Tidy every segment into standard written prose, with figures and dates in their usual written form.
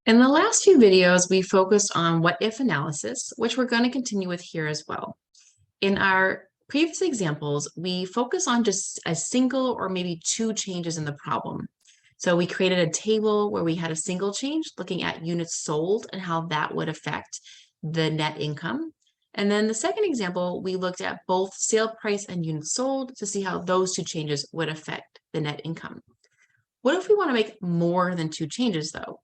In the last few videos, we focused on what-if analysis, which we're going to continue with here as well. In our previous examples, we focus on just a single or maybe two changes in the problem. So we created a table where we had a single change looking at units sold and how that would affect the net income. And then the second example, we looked at both sale price and units sold to see how those two changes would affect the net income. What if we want to make more than two changes though?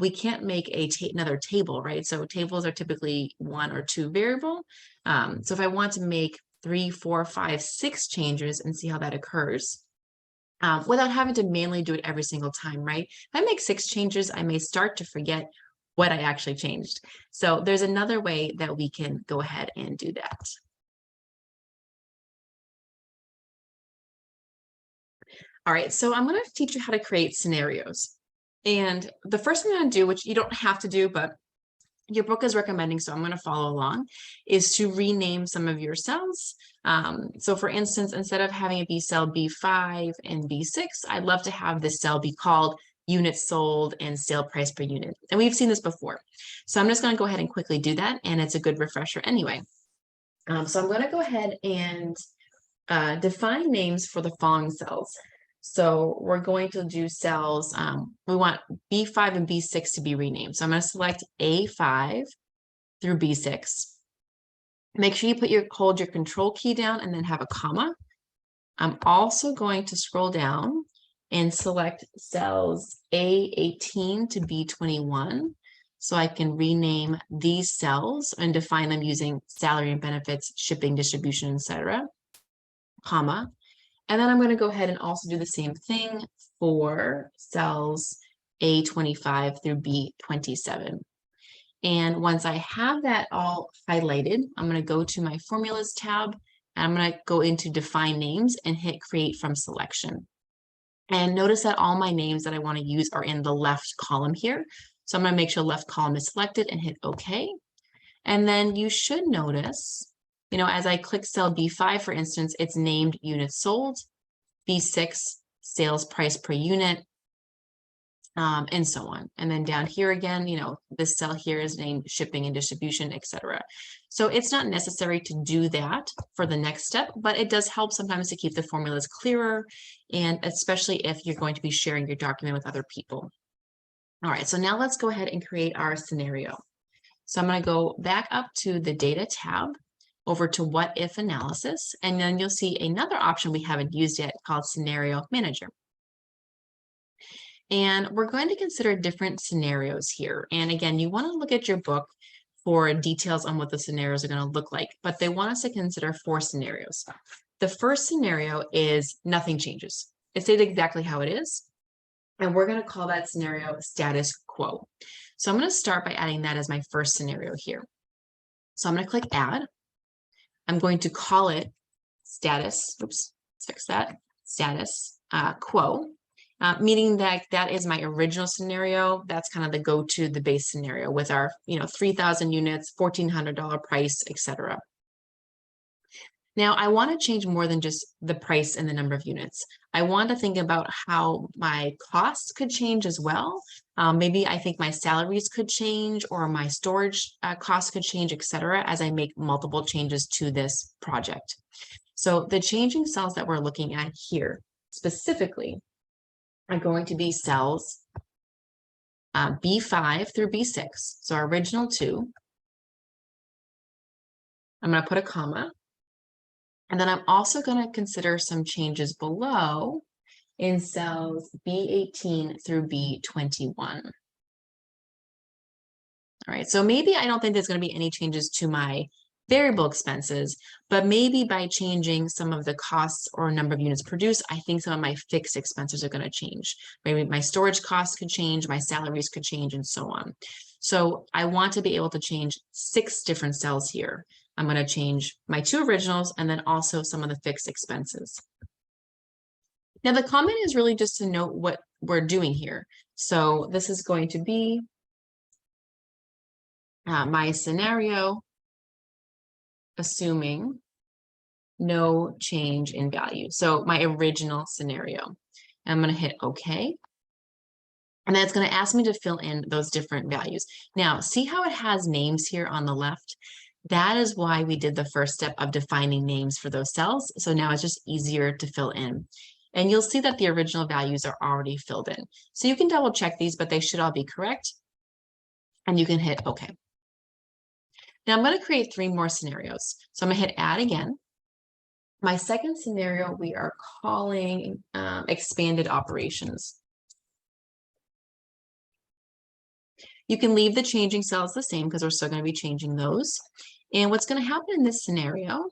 We can't make another table, right? So tables are typically one or two variable. So if I want to make 3, 4, 5, 6 changes and see how that occurs, without having to manually do it every single time, right? If I make 6 changes, I may start to forget what I actually changed. So there's another way that we can go ahead and do that. All right, so I'm going to teach you how to create scenarios. And the first thing I'm going to do, which you don't have to do, but your book is recommending, so I'm going to follow along, is to rename some of your cells. So for instance, instead of having it be cell B5 and B6, I'd love to have this cell be called units sold and sale price per unit. And we've seen this before. So I'm just going to go ahead and quickly do that, and it's a good refresher anyway. So I'm going to go ahead and define names for the following cells. So we're going to do cells, we want B5 and B6 to be renamed. So I'm going to select A5 through B6. Make sure you hold your control key down and then have a comma. I'm also going to scroll down and select cells A18 to B21. So I can rename these cells and define them using salary and benefits, shipping, distribution, etc., comma. And then I'm going to go ahead and also do the same thing for cells A25 through B27. And once I have that all highlighted, I'm going to go to my formulas tab, and I'm going to go into define names and hit create from selection. And notice that all my names that I want to use are in the left column here. So I'm going to make sure left column is selected and hit OK. And then you should notice, as I click cell B5, for instance, it's named units sold, B6 sales price per unit, and so on. And then down here again, this cell here is named shipping and distribution, etc. So it's not necessary to do that for the next step, but it does help sometimes to keep the formulas clearer, and especially if you're going to be sharing your document with other people. All right, so now let's go ahead and create our scenario. So I'm going to go back up to the data tab, over to what if analysis, and then you'll see another option we haven't used yet called scenario manager. And we're going to consider different scenarios here. And again, you want to look at your book for details on what the scenarios are going to look like, but they want us to consider 4 scenarios. The first scenario is nothing changes. It stays exactly how it is. And we're going to call that scenario status quo. So I'm going to start by adding that as my first scenario here. So I'm going to click add. I'm going to call it status, oops, let's fix that, status quo, meaning that that is my original scenario. That's kind of the go-to, the base scenario with our, 3,000 units, $1,400 price, etc. Now, I want to change more than just the price and the number of units. I want to think about how my costs could change as well. Maybe I think my salaries could change, or my storage costs could change, etc., as I make multiple changes to this project. So the changing cells that we're looking at here specifically are going to be cells B5 through B6. So our original 2. I'm going to put a comma. And then I'm also going to consider some changes below in cells B18 through B21. All right, so maybe I don't think there's going to be any changes to my variable expenses, but maybe by changing some of the costs or number of units produced, I think some of my fixed expenses are going to change. Maybe my storage costs could change, my salaries could change, and so on. So I want to be able to change 6 different cells here. I'm going to change my 2 originals and then also some of the fixed expenses. Now the comment is really just to note what we're doing here. So this is going to be my scenario, assuming no change in value. So my original scenario. I'm going to hit OK. And then it's going to ask me to fill in those different values. Now, see how it has names here on the left? That is why we did the first step of defining names for those cells. So now it's just easier to fill in. And you'll see that the original values are already filled in. So you can double check these, but they should all be correct. And you can hit OK. Now I'm going to create 3 more scenarios. So I'm going to hit add again. My second scenario, we are calling expanded operations. You can leave the changing cells the same because we're still going to be changing those. And what's going to happen in this scenario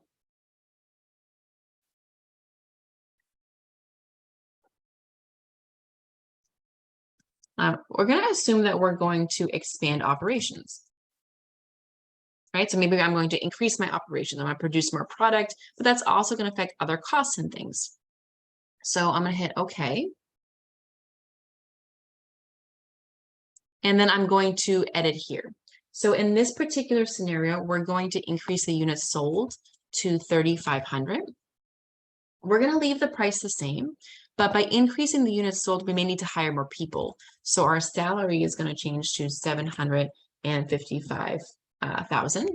we're going to assume that we're going to expand operations. Right? So maybe I'm going to increase my operations. I'm going to produce more product, but that's also going to affect other costs and things. So I'm going to hit OK. And then I'm going to edit here. So in this particular scenario, we're going to increase the units sold to 3,500. We're going to leave the price the same, but by increasing the units sold, we may need to hire more people. So our salary is going to change to 755,000.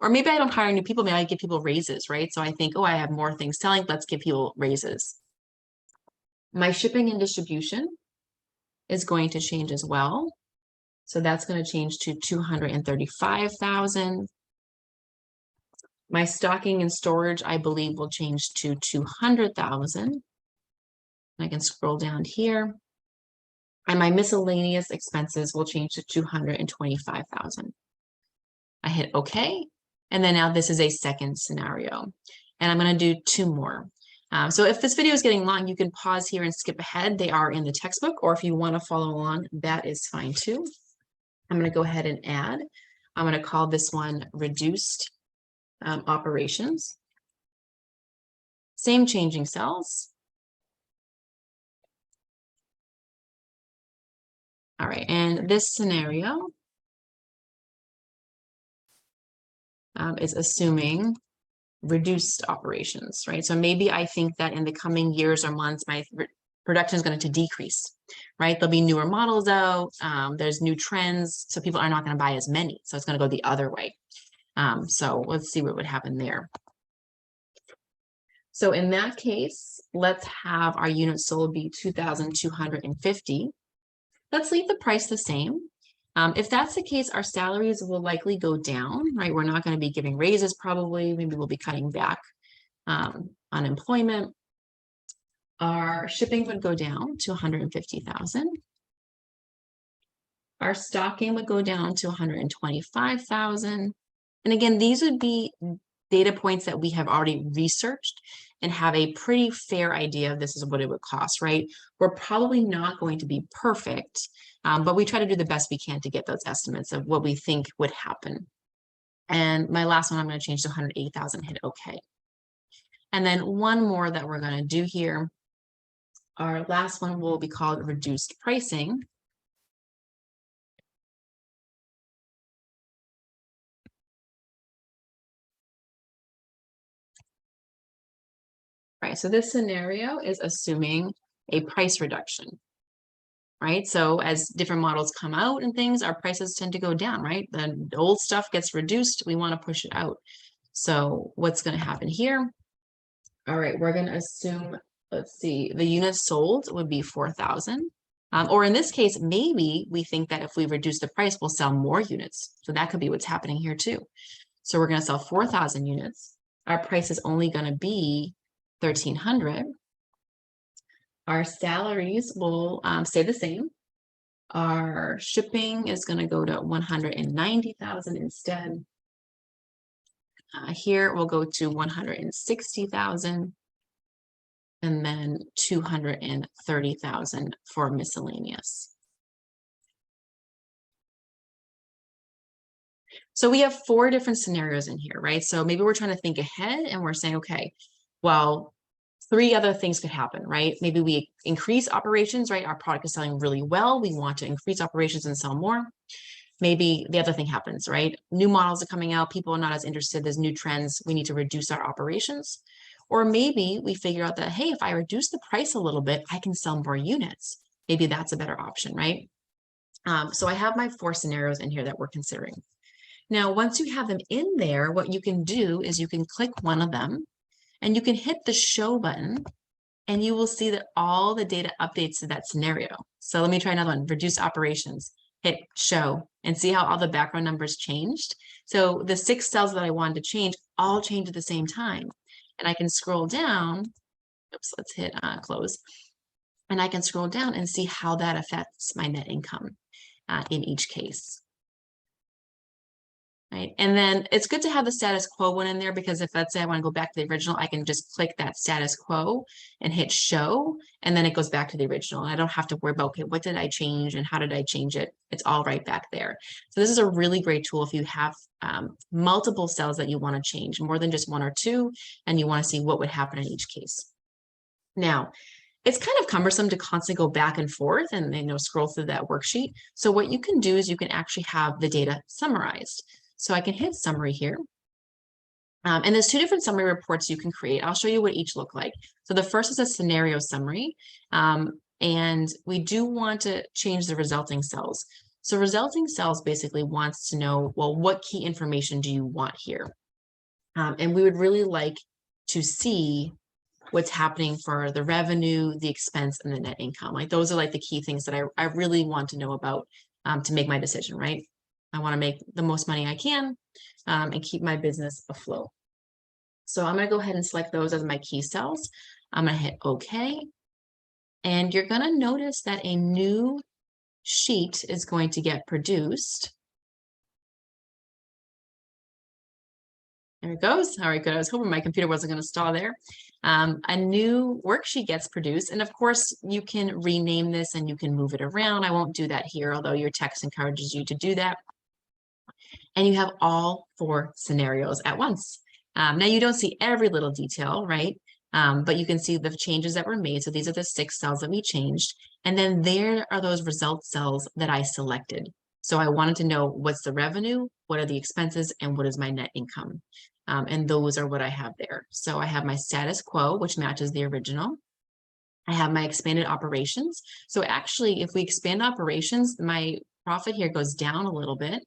Or maybe I don't hire new people, maybe I give people raises, right? So I think, oh, I have more things selling, let's give people raises. My shipping and distribution is going to change as well. So that's going to change to 235,000. My stocking and storage, I believe, will change to 200,000. I can scroll down here. And my miscellaneous expenses will change to 225,000. I hit OK. And then now this is a second scenario. And I'm going to do 2 more. So if this video is getting long, you can pause here and skip ahead. They are in the textbook, or if you want to follow along, that is fine too. I'm going to go ahead and add. I'm going to call this one reduced operations. Same changing cells. All right, and this scenario is assuming reduced operations, right? So maybe I think that in the coming years or months, my production is going to decrease, right? There'll be newer models out, there's new trends, so people are not going to buy as many. So it's going to go the other way. So let's see what would happen there. So in that case, let's have our units sold be 2,250. Let's leave the price the same. If that's the case, our salaries will likely go down, right? We're not going to be giving raises probably. Maybe we'll be cutting back unemployment. Our shipping would go down to 150,000. Our stocking would go down to 125,000. And again, these would be data points that we have already researched and have a pretty fair idea of this is what it would cost, right? We're probably not going to be perfect, but we try to do the best we can to get those estimates of what we think would happen. And my last one, I'm going to change to 108,000, hit OK. And then one more that we're going to do here. Our last one will be called reduced pricing. Right, so this scenario is assuming a price reduction, right? So as different models come out and things, our prices tend to go down, right? The old stuff gets reduced, we want to push it out. So what's going to happen here? All right, we're going to assume, let's see, the units sold would be 4,000. Or in this case, maybe we think that if we reduce the price, we'll sell more units. So that could be what's happening here too. So we're going to sell 4,000 units. Our price is only going to be 1,300. Our salaries will stay the same. Our shipping is going to go to 190,000 instead. Here we'll go to 160,000 and then 230,000 for miscellaneous. So we have 4 different scenarios in here, right? So maybe we're trying to think ahead and we're saying, okay, well, 3 other things could happen, right? Maybe we increase operations, right? Our product is selling really well. We want to increase operations and sell more. Maybe the other thing happens, right? New models are coming out. People are not as interested. There's new trends. We need to reduce our operations. Or maybe we figure out that, hey, if I reduce the price a little bit, I can sell more units. Maybe that's a better option, right? So I have my 4 scenarios in here that we're considering. Now, once you have them in there, what you can do is you can click one of them and you can hit the show button and you will see that all the data updates to that scenario. So let me try another one, reduce operations, hit show and see how all the background numbers changed. So the 6 cells that I wanted to change all change at the same time. And I can scroll down, oops, let's hit close. And I can scroll down and see how that affects my net income in each case. Right. And then it's good to have the status quo one in there because if let's say I want to go back to the original, I can just click that status quo and hit show, and then it goes back to the original. I don't have to worry about, okay, what did I change and how did I change it? It's all right back there. So this is a really great tool if you have multiple cells that you want to change, more than just 1 or 2, and you want to see what would happen in each case. Now, it's kind of cumbersome to constantly go back and forth and scroll through that worksheet. So what you can do is you can actually have the data summarized. So I can hit summary here. And there's 2 different summary reports you can create. I'll show you what each look like. So the first is a scenario summary. And we do want to change the resulting cells. So resulting cells basically wants to know, well, what key information do you want here? And we would really like to see what's happening for the revenue, the expense, and the net income. Like those are like the key things that I really want to know about to make my decision, right? I want to make the most money I can and keep my business afloat. So I'm going to go ahead and select those as my key cells. I'm going to hit OK. And you're going to notice that a new sheet is going to get produced. There it goes. All right, good. I was hoping my computer wasn't going to stall there. A new worksheet gets produced. And of course, you can rename this and you can move it around. I won't do that here, although your text encourages you to do that. And you have all 4 scenarios at once. Now you don't see every little detail, right? But you can see the changes that were made. So these are the 6 cells that we changed. And then there are those result cells that I selected. So I wanted to know what's the revenue, what are the expenses, and what is my net income. And those are what I have there. So I have my status quo, which matches the original. I have my expanded operations. So actually, if we expand operations, my profit here goes down a little bit.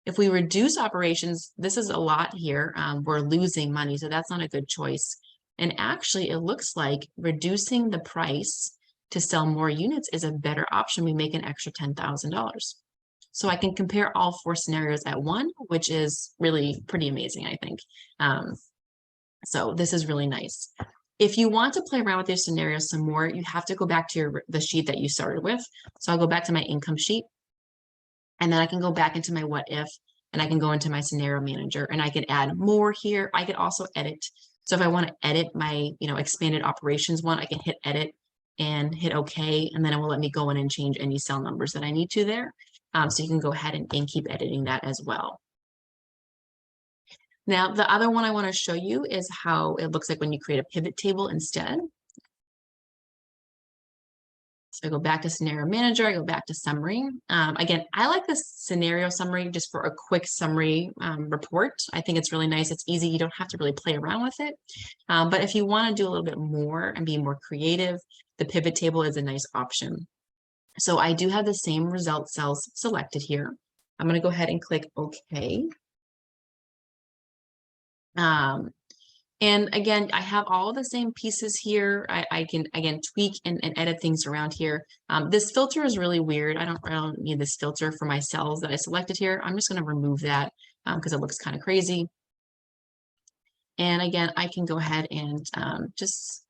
If we reduce operations, this is a lot here. We're losing money, so that's not a good choice. And actually, it looks like reducing the price to sell more units is a better option. We make an extra $10,000. So I can compare all 4 scenarios at one, which is really pretty amazing, I think. So this is really nice. If you want to play around with your scenarios some more, you have to go back to the sheet that you started with. So I'll go back to my income sheet. And then I can go back into my what if, and I can go into my scenario manager and I can add more here. I could also edit. So if I want to edit my, expanded operations one, I can hit edit and hit OK. And then it will let me go in and change any cell numbers that I need to there. So you can go ahead and keep editing that as well. Now, the other one I want to show you is how it looks like when you create a pivot table instead. So I go back to scenario manager, I go back to summary. Again, I like this scenario summary just for a quick summary report. I think it's really nice. It's easy. You don't have to really play around with it. But if you want to do a little bit more and be more creative, the pivot table is a nice option. So I do have the same result cells selected here. I'm going to go ahead and click OK. And again, I have all the same pieces here. I can, again, tweak and edit things around here. This filter is really weird. I don't need this filter for my cells that I selected here. I'm just going to remove that because it looks kind of crazy. And again, I can go ahead and just,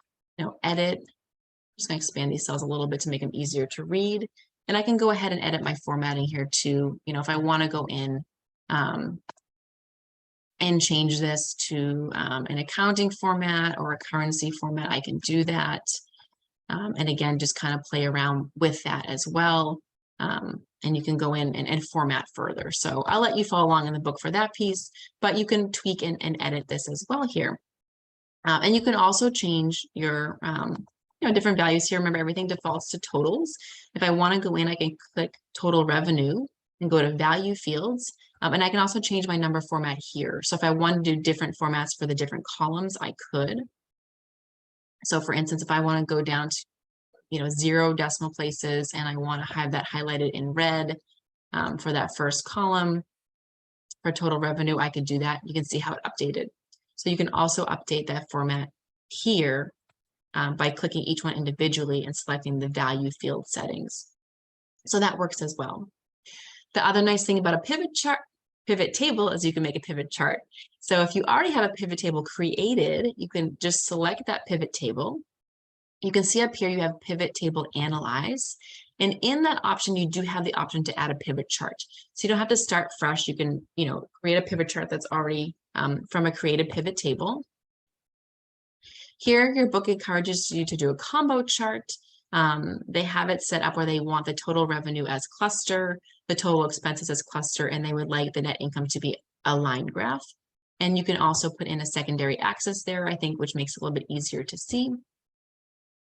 edit. I'm just going to expand these cells a little bit to make them easier to read. And I can go ahead and edit my formatting here too. If I want to go in and change this to an accounting format or a currency format, I can do that. And again, just kind of play around with that as well. And you can go in and format further. So I'll let you follow along in the book for that piece, but you can tweak and edit this as well here. And you can also change your different values here. Remember, everything defaults to totals. If I want to go in, I can click total revenue and go to value fields. And I can also change my number format here. So if I want to do different formats for the different columns, I could. So for instance, if I want to go down to 0 decimal places, and I want to have that highlighted in red for that first column. For total revenue, I could do that. You can see how it updated. So you can also update that format here by clicking each one individually and selecting the value field settings. So that works as well. The other nice thing about a pivot table is you can make a pivot chart. So if you already have a pivot table created, you can just select that pivot table. You can see up here you have pivot table analyze. And in that option, you do have the option to add a pivot chart. So you don't have to start fresh. You can, create a pivot chart that's already from a created pivot table. Here, your book encourages you to do a combo chart. They have it set up where they want the total revenue as cluster, the total expenses as cluster, and they would like the net income to be a line graph. And you can also put in a secondary axis there, I think, which makes it a little bit easier to see.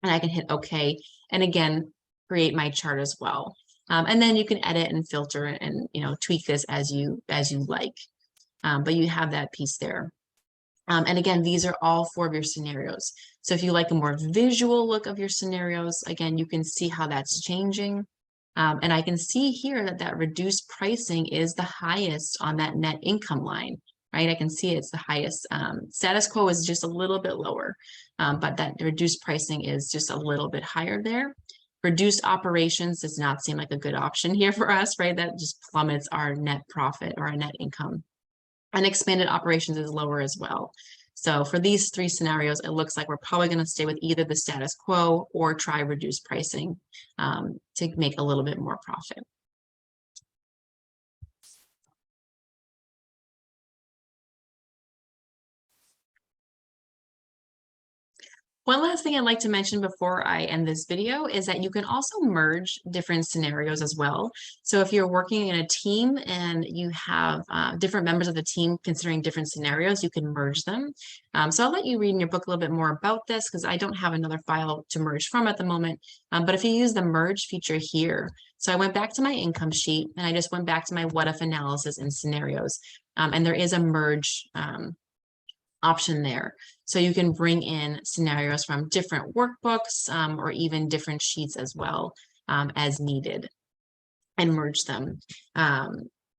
And I can hit OK, and again, create my chart as well. And then you can edit and filter and tweak this as you like. But you have that piece there. And again, these are all 4 of your scenarios. So if you like a more visual look of your scenarios, again, you can see how that's changing. And I can see here that reduced pricing is the highest on that net income line, right? I can see it's the highest. Status quo is just a little bit lower, but that reduced pricing is just a little bit higher there. Reduced operations does not seem like a good option here for us, right? That just plummets our net profit or our net income. And expanded operations is lower as well. So for these 3 scenarios, it looks like we're probably going to stay with either the status quo or try reduced pricing to make a little bit more profit. One last thing I'd like to mention before I end this video is that you can also merge different scenarios as well. So if you're working in a team and you have different members of the team considering different scenarios, you can merge them. So I'll let you read in your book a little bit more about this because I don't have another file to merge from at the moment. But if you use the merge feature here, so I went back to my income sheet and I just went back to my what if analysis and scenarios. And there is a merge option there. So you can bring in scenarios from different workbooks or even different sheets as well as needed and merge them.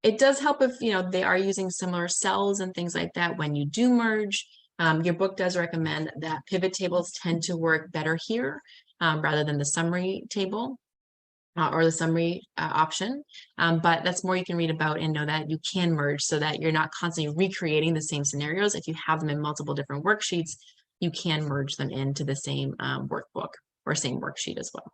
It does help if they are using similar cells and things like that when you do merge. Your book does recommend that pivot tables tend to work better here rather than the summary table. Or the summary option, but that's more you can read about and know that you can merge so that you're not constantly recreating the same scenarios. If you have them in multiple different worksheets, you can merge them into the same workbook or same worksheet as well.